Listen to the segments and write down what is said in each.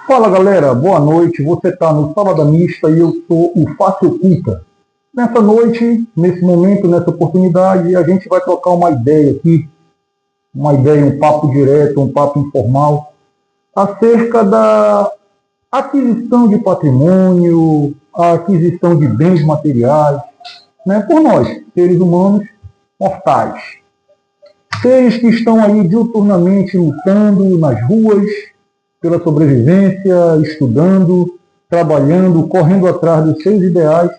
Fala galera, boa noite. Você está no Salada Mista e eu sou o Face Oculta. Nessa noite, nesse momento, nessa oportunidade, a gente vai trocar uma ideia aqui, um papo direto, um papo informal, acerca da aquisição de patrimônio, a aquisição de bens materiais, né, por nós, seres humanos mortais. Seres que estão aí diuturnamente lutando nas ruas, pela sobrevivência, estudando, trabalhando, correndo atrás dos seus ideais,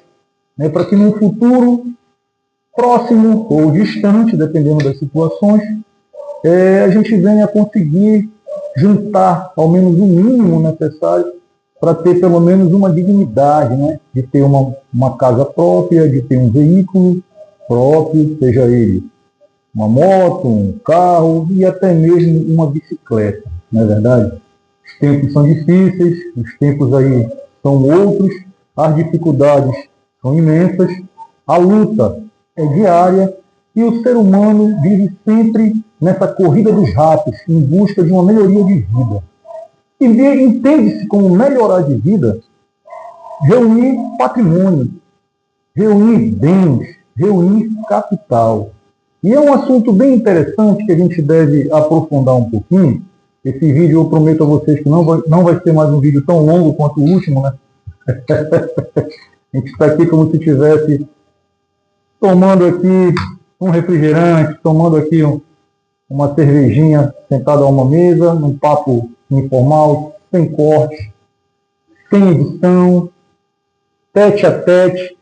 né, para que num futuro próximo ou distante, dependendo das situações, a gente venha conseguir juntar ao menos o mínimo necessário para ter pelo menos uma dignidade, né, de ter uma casa própria, de ter um veículo próprio, seja ele uma moto, um carro e até mesmo uma bicicleta, não é verdade? Os tempos são difíceis, os tempos aí são outros, as dificuldades são imensas, a luta é diária e o ser humano vive sempre nessa corrida dos ratos, em busca de uma melhoria de vida. E entende-se como melhorar de vida, reunir patrimônio, reunir bens, reunir capital. E é um assunto bem interessante que a gente deve aprofundar um pouquinho. Esse vídeo eu prometo a vocês que não vai ser mais um vídeo tão longo quanto o último, né? A gente está aqui como se estivesse tomando aqui um refrigerante, tomando aqui uma cervejinha sentado a uma mesa, num papo informal, sem corte, sem edição, tete a tete.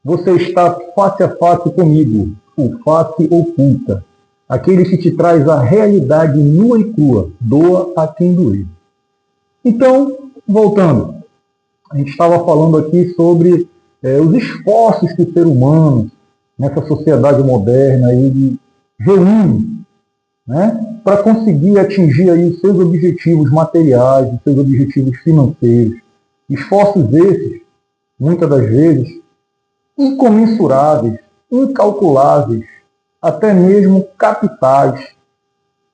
Você está face a face comigo, o Face Oculta. Aquele que te traz a realidade nua e crua, doa a quem doer. Então, voltando, a gente estava falando aqui sobre os esforços que o ser humano, nessa sociedade moderna, ele reúne, né, para conseguir atingir aí os seus objetivos materiais, os seus objetivos financeiros. Esforços esses, muitas das vezes, incomensuráveis, incalculáveis, até mesmo capitais,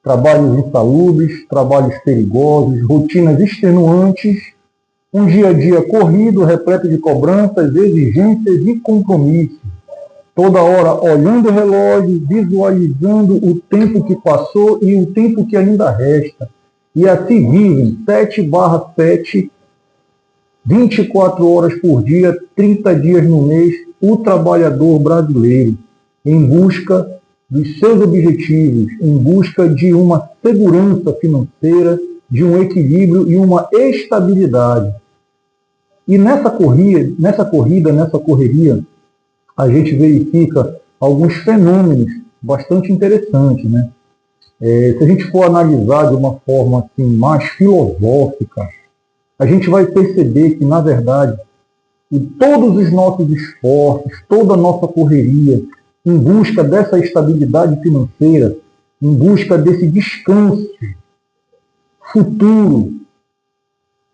trabalhos insalubres, trabalhos perigosos, rotinas extenuantes, um dia a dia corrido, repleto de cobranças, exigências e compromissos. Toda hora olhando o relógio, visualizando o tempo que passou e o tempo que ainda resta. E assim vivem 7/7, 24 horas por dia, 30 dias no mês, o trabalhador brasileiro, em busca dos seus objetivos, em busca de uma segurança financeira, de um equilíbrio e uma estabilidade. E nessa correria, a gente verifica alguns fenômenos bastante interessantes, né? Se a gente for analisar de uma forma assim, mais filosófica, a gente vai perceber que, na verdade, todos os nossos esforços, toda a nossa correria, em busca dessa estabilidade financeira, em busca desse descanso futuro,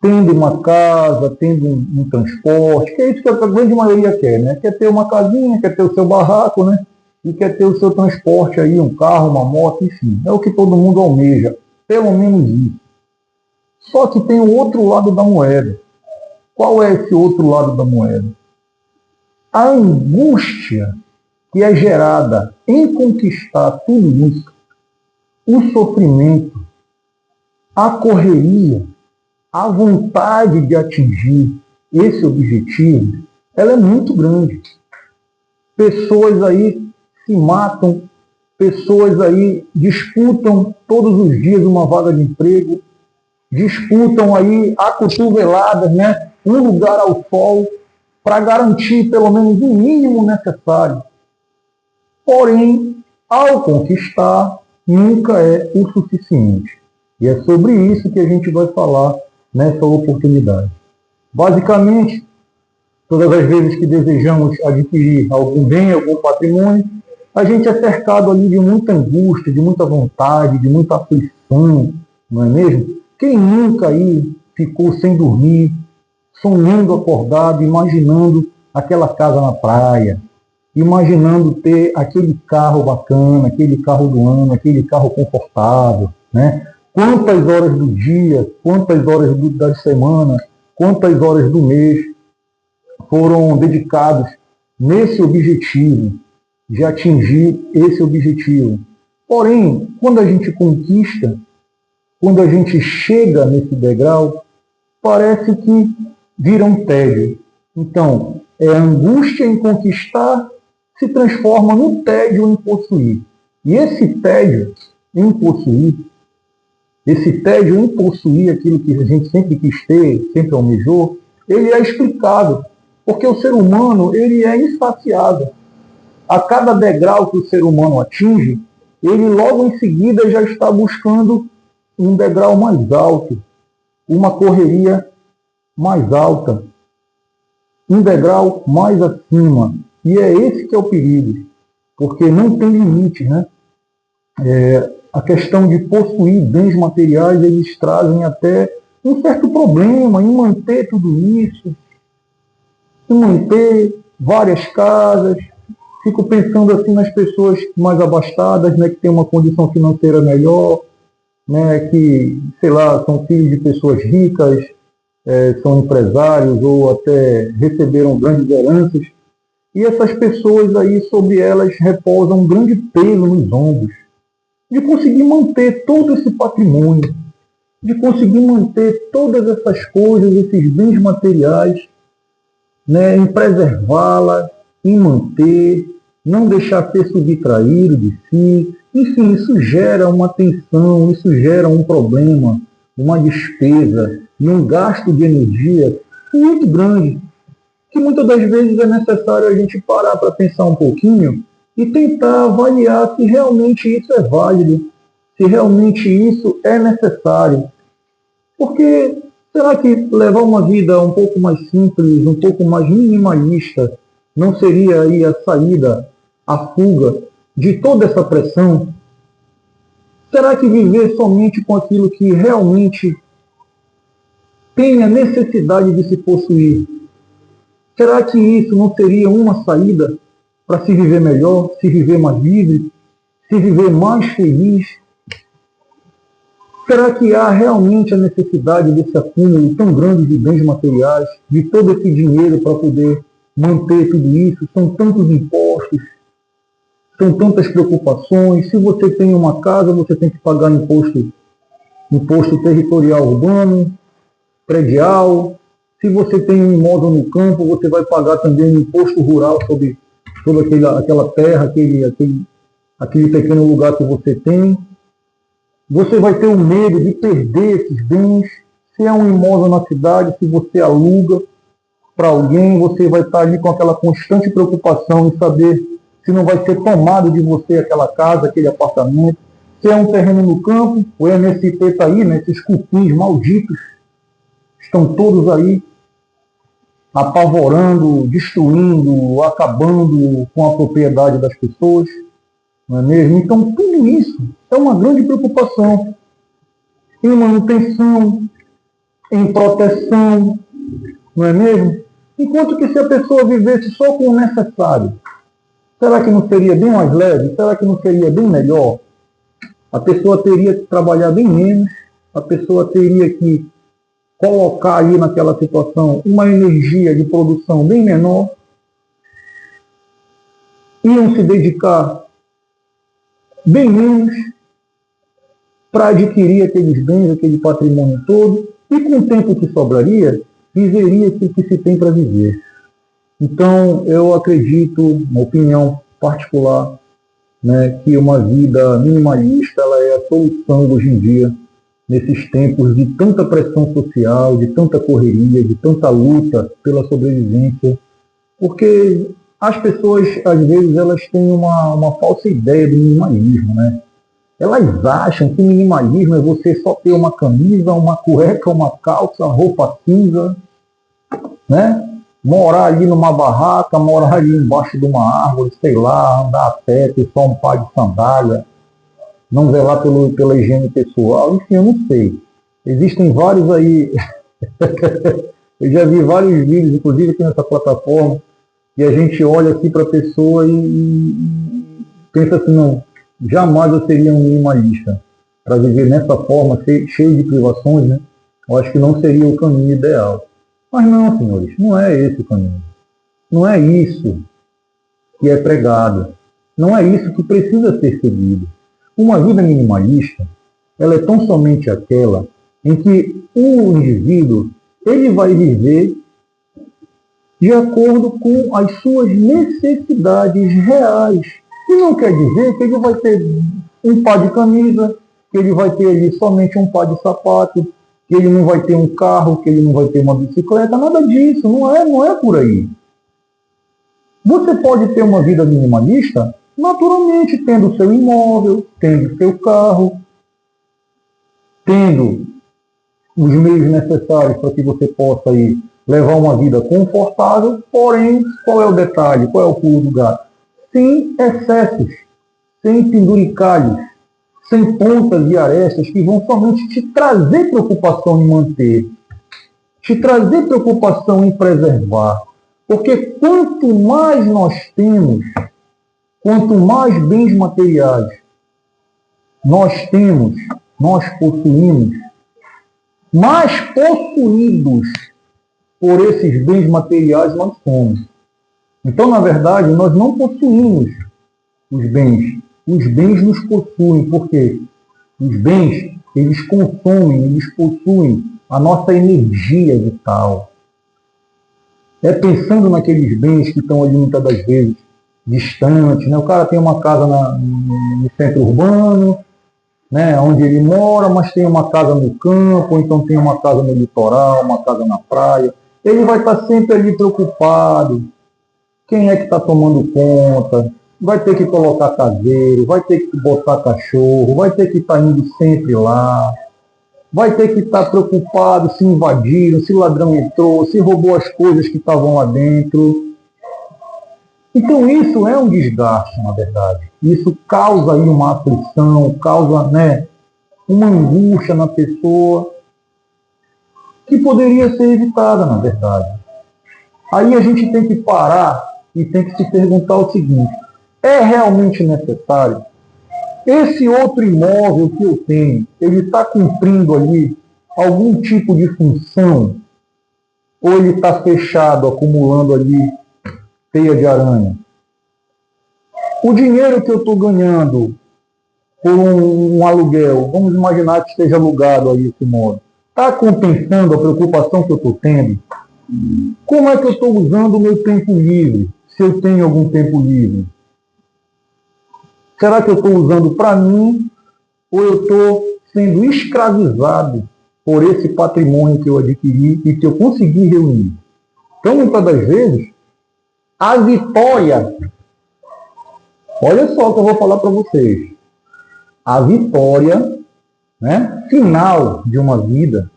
tendo uma casa, tendo um transporte, que é isso que a grande maioria quer, né? Quer ter uma casinha, quer ter o seu barraco, né? E quer ter o seu transporte aí, um carro, uma moto, enfim. É o que todo mundo almeja, pelo menos isso. Só que tem o outro lado da moeda. Qual é esse outro lado da moeda? A angústia que é gerada em conquistar tudo isso, o sofrimento, a correria, a vontade de atingir esse objetivo, ela é muito grande. Pessoas aí se matam, pessoas aí disputam todos os dias uma vaga de emprego, disputam aí a cotoveladas, né, um lugar ao sol, para garantir pelo menos o mínimo necessário. Porém, ao conquistar, nunca é o suficiente. E é sobre isso que a gente vai falar nessa oportunidade. Basicamente, todas as vezes que desejamos adquirir algum bem, algum patrimônio, a gente é cercado ali de muita angústia, de muita vontade, de muita aflição, não é mesmo? Quem nunca aí ficou sem dormir, sonhando acordado, imaginando aquela casa na praia, imaginando ter aquele carro bacana, aquele carro do ano, aquele carro confortável, né? quantas horas do dia, quantas horas da semana, quantas horas do mês foram dedicadas nesse objetivo, de atingir esse objetivo. Porém, quando a gente conquista, quando a gente chega nesse degrau, parece que vira um tédio. Então, a angústia em conquistar se transforma no tédio em possuir. E esse tédio em possuir aquilo que a gente sempre quis ter, sempre almejou, ele é explicável. Porque o ser humano, ele é insaciável. A cada degrau que o ser humano atinge, ele logo em seguida já está buscando um degrau mais alto, uma correria mais alta, um degrau mais acima. E é esse que é o perigo, porque não tem limite, né? A questão de possuir bens materiais, eles trazem até um certo problema em manter tudo isso, em manter várias casas. Fico pensando assim nas pessoas mais abastadas, né, que têm uma condição financeira melhor, né, que, sei lá, são filhos de pessoas ricas, são empresários ou até receberam grandes heranças. E essas pessoas aí, sobre elas, repousa um grande peso nos ombros, de conseguir manter todo esse patrimônio, de conseguir manter todas essas coisas, esses bens materiais, né, em preservá-las, em manter, não deixar ser subtraído de si. Enfim, isso gera uma tensão, isso gera um problema, uma despesa e um gasto de energia muito grande, que muitas das vezes é necessário a gente parar para pensar um pouquinho e tentar avaliar se realmente isso é válido, se realmente isso é necessário. Porque será que levar uma vida um pouco mais simples, um pouco mais minimalista, não seria aí a saída, a fuga de toda essa pressão? Será que viver somente com aquilo que realmente tem a necessidade de se possuir, será que isso não seria uma saída para se viver melhor, se viver mais livre, se viver mais feliz? Será que há realmente a necessidade desse acúmulo tão grande de bens materiais, de todo esse dinheiro para poder manter tudo isso? São tantos impostos, são tantas preocupações. Se você tem uma casa, você tem que pagar imposto territorial urbano, predial. Se você tem um imóvel no campo, você vai pagar também um imposto rural sobre toda aquela terra, aquele pequeno lugar que você tem. Você vai ter o medo de perder esses bens. Se é um imóvel na cidade, se você aluga para alguém, você vai estar ali com aquela constante preocupação em saber se não vai ser tomado de você aquela casa, aquele apartamento. Se é um terreno no campo, o MST está aí, né, esses cupins malditos estão todos aí apavorando, destruindo, acabando com a propriedade das pessoas, não é mesmo? Então, tudo isso é uma grande preocupação em manutenção, em proteção, não é mesmo? Enquanto que se a pessoa vivesse só com o necessário, será que não seria bem mais leve? Será que não seria bem melhor? A pessoa teria que trabalhar bem menos, a pessoa teria que colocar aí naquela situação uma energia de produção bem menor, iam se dedicar bem menos para adquirir aqueles bens, aquele patrimônio todo, e com o tempo que sobraria, viveria-se o que se tem para viver. Então, eu acredito, uma opinião particular, né, que uma vida minimalista ela é a solução hoje em dia, nesses tempos de tanta pressão social, de tanta correria, de tanta luta pela sobrevivência, porque as pessoas, às vezes, elas têm uma falsa ideia do minimalismo, né? Elas acham que minimalismo é você só ter uma camisa, uma cueca, uma calça, roupa cinza, né? Morar ali numa barraca, morar ali embaixo de uma árvore, sei lá, andar a pé, ter só um par de sandália, não zelar pela higiene pessoal, enfim, eu não sei. Existem vários aí, eu já vi vários vídeos, inclusive aqui nessa plataforma, e a gente olha aqui para a pessoa e pensa assim, não, jamais eu seria um minimalista. para viver nessa forma, cheio de privações, né? Eu acho que não seria o caminho ideal. Mas não, senhores, não é esse o caminho. Não é isso que é pregado. Não é isso que precisa ser seguido. Uma vida minimalista, ela é tão somente aquela em que o indivíduo ele vai viver de acordo com as suas necessidades reais. E não quer dizer que ele vai ter um par de camisa, que ele vai ter ali somente um par de sapato, que ele não vai ter um carro, que ele não vai ter uma bicicleta, nada disso, não é por aí. Você pode ter uma vida minimalista naturalmente tendo seu imóvel, tendo seu carro, tendo os meios necessários para que você possa aí levar uma vida confortável, porém, qual é o detalhe, qual é o pulo do gato? Sem excessos, sem penduricalhos, sem pontas e arestas que vão somente te trazer preocupação em manter, te trazer preocupação em preservar. Porque quanto mais nós temos, quanto mais bens materiais nós temos, nós possuímos, mais possuídos por esses bens materiais nós somos. Então, na verdade, nós não possuímos os bens. Os bens nos possuem. Por quê? Os bens, eles consomem, eles possuem a nossa energia vital. É pensando naqueles bens que estão ali muitas das vezes distantes, né? O cara tem uma casa no centro urbano, né, onde ele mora, mas tem uma casa no campo, ou então tem uma casa no litoral, uma casa na praia. Ele vai estar sempre ali preocupado. Quem é que está tomando conta? Vai ter que colocar caseiro, vai ter que botar cachorro, vai ter que estar indo sempre lá, vai ter que estar preocupado se invadiram, se o ladrão entrou, se roubou as coisas que estavam lá dentro. Então isso é um desgaste, na verdade. Isso causa aí uma aflição, causa, né, uma angústia na pessoa que poderia ser evitada, na verdade. Aí a gente tem que parar e tem que se perguntar o seguinte: é realmente necessário? Esse outro imóvel que eu tenho, ele está cumprindo ali algum tipo de função? Ou ele está fechado, acumulando ali teia de aranha? O dinheiro que eu estou ganhando por um aluguel, vamos imaginar que esteja alugado aí esse imóvel, está compensando a preocupação que eu estou tendo? Como é que eu estou usando o meu tempo livre, se eu tenho algum tempo livre? Será que eu estou usando para mim ou eu estou sendo escravizado por esse patrimônio que eu adquiri e que eu consegui reunir? Então, muitas das vezes, a vitória, olha só o que eu vou falar para vocês, a vitória, né, final de uma vida,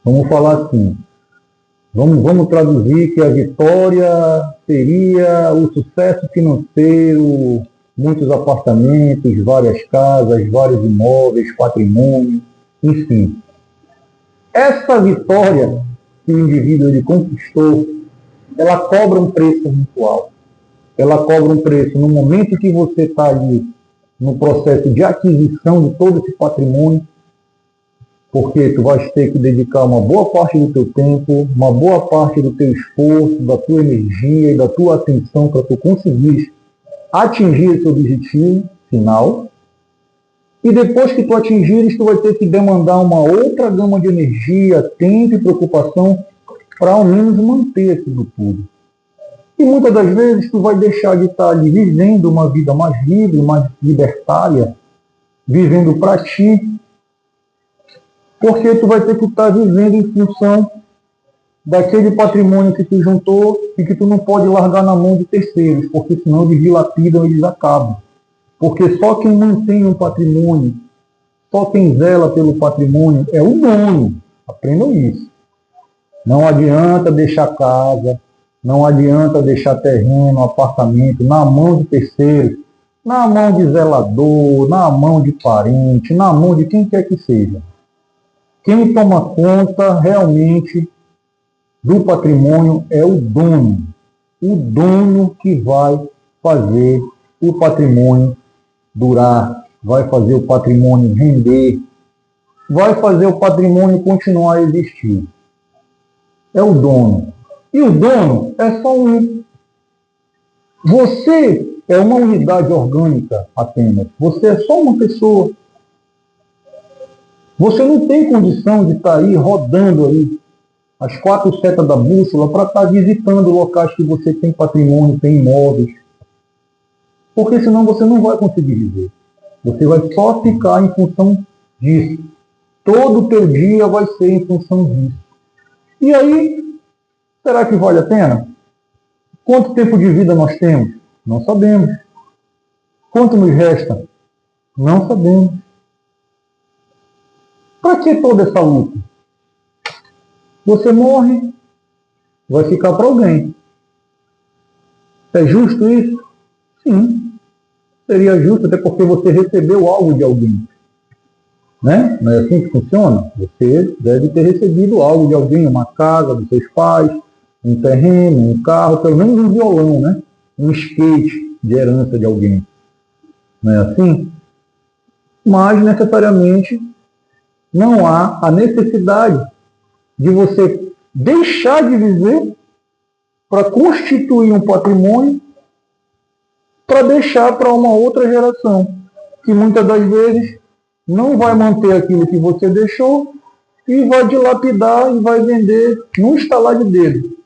vamos falar assim, vamos traduzir que a vitória seria o sucesso financeiro, muitos apartamentos, várias casas, vários imóveis, patrimônio, enfim. Essa vitória que o indivíduo ele conquistou, ela cobra um preço muito alto. Ela cobra um preço no momento que você está ali no processo de aquisição de todo esse patrimônio, porque tu vais ter que dedicar uma boa parte do teu tempo, uma boa parte do teu esforço, da tua energia e da tua atenção para tu conseguir atingir esse objetivo final. E depois que tu atingires, tu vai ter que demandar uma outra gama de energia, tempo e preocupação para ao menos manter aquilo tudo. E muitas das vezes tu vai deixar de estar ali vivendo uma vida mais livre, mais libertária, vivendo para ti, porque tu vai ter que estar vivendo em função daquele patrimônio que tu juntou e que tu não pode largar na mão de terceiros, porque senão eles dilapidam, eles acabam. Porque só quem mantém um patrimônio, só quem zela pelo patrimônio é o dono. Aprendam isso. Não adianta deixar casa, não adianta deixar terreno, apartamento na mão de terceiros, na mão de zelador, na mão de parente, na mão de quem quer que seja. Quem toma conta realmente do patrimônio é o dono que vai fazer o patrimônio durar, vai fazer o patrimônio render, vai fazer o patrimônio continuar a existir. É o dono. E o dono é só um. Você é uma unidade orgânica apenas. Você é só uma pessoa. Você não tem condição de estar aí rodando aí as 4 setas da bússola para estar visitando locais que você tem patrimônio, tem imóveis. Porque senão você não vai conseguir viver. Você vai só ficar em função disso. Todo o teu dia vai ser em função disso. E aí, será que vale a pena? Quanto tempo de vida nós temos? Não sabemos. Quanto nos resta? Não sabemos. Para que toda essa luta? Você morre, vai ficar para alguém. É justo isso? Sim. Seria justo, até porque você recebeu algo de alguém. Né? Não é assim que funciona? Você deve ter recebido algo de alguém, uma casa dos seus pais, um terreno, um carro, pelo menos um violão, né? Um skate de herança de alguém. Não é assim? Mas, necessariamente, não há a necessidade de você deixar de viver para constituir um patrimônio para deixar para uma outra geração, que muitas das vezes não vai manter aquilo que você deixou e vai dilapidar e vai vender num estalar de dedo.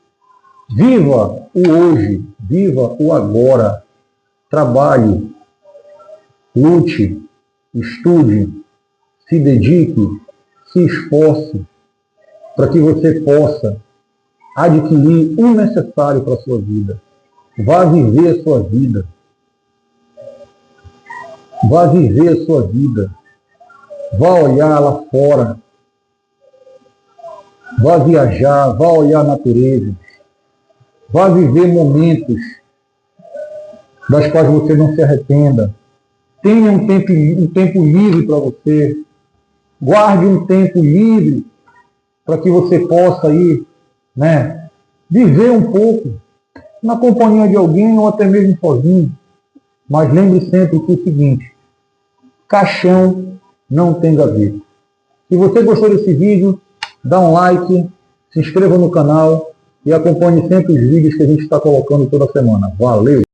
Viva o hoje, viva o agora. Trabalhe, lute, estude, se dedique, se esforce para que você possa adquirir o necessário para a sua vida. Vá viver a sua vida. Vá viver a sua vida. Vá olhar lá fora. Vá viajar, vá olhar a natureza. Vá viver momentos das quais você não se arrependa. Tenha um tempo livre para você. Guarde um tempo livre para que você possa ir, né, viver um pouco na companhia de alguém ou até mesmo sozinho. Mas lembre sempre que é o seguinte: caixão não tem gaveta. Se você gostou desse vídeo, dá um like, se inscreva no canal e acompanhe sempre os vídeos que a gente está colocando toda semana. Valeu!